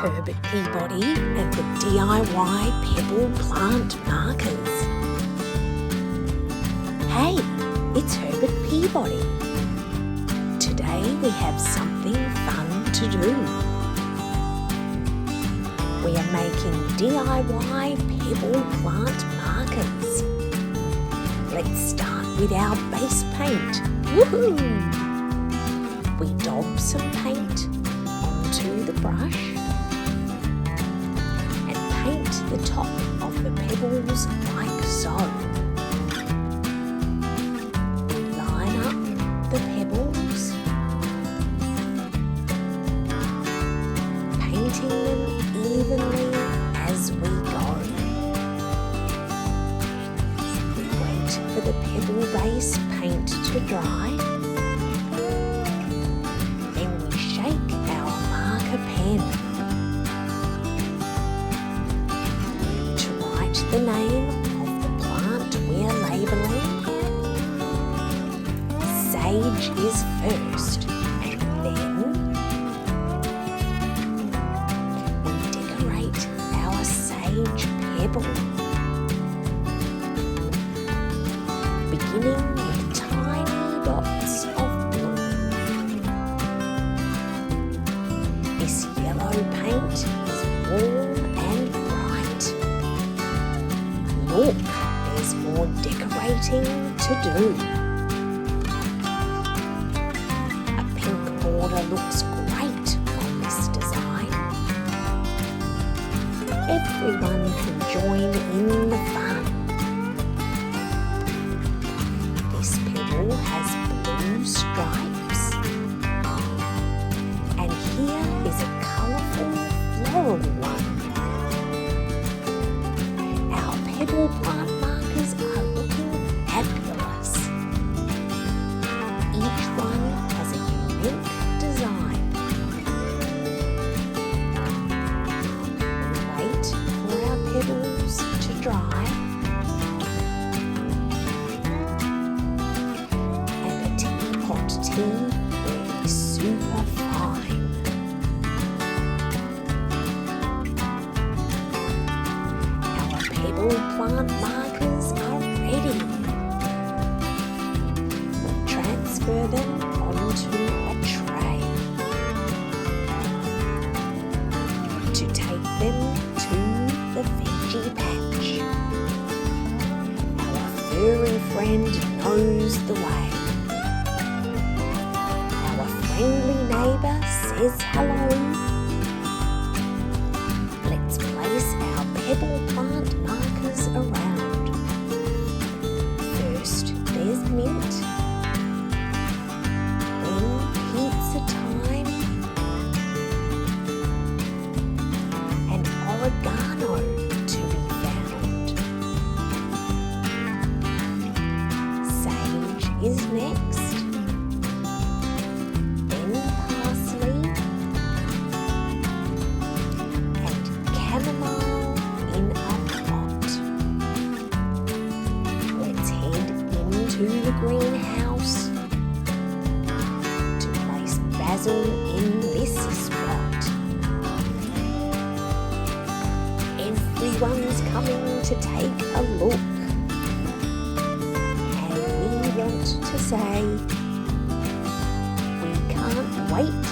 Herbert Peabody and the DIY Pebble Plant Markers. Hey, it's Herbert Peabody. Today we have something fun to do. We are making DIY Pebble Plant Markers. Let's start with our base paint. Woohoo! We daub some paint onto the brush and paint the top of the pebbles like so. We line up the pebbles, painting them evenly as we go. We wait for the pebble base paint to dry. Pen to write the name of the plant we're labelling. Sage is first, and then we decorate our sage pebble, beginning with tiny dots of blue. This yellow paint is warm and bright. Look, there's more decorating to do. A pink border looks great on this design. Everyone can join in the fun. This pebble has blue stripes. And here is a colourful floral one. Our pebble plant markers are looking fabulous. Each one has a unique design. We wait for our pebbles to dry, and the teapot tea will be super fine. Pebble plant markers are ready. We'll transfer them onto a tray to take them to the veggie patch. Our furry friend knows the way. Our friendly neighbour says hello. Let's place our pebble plant markers around. First there's mint, then pizza thyme, and oregano to be found. Sage is next, then parsley, and chamomile in a pot. Let's head into the greenhouse to place basil in this spot. Everyone's coming to take a look, and we want to say we can't wait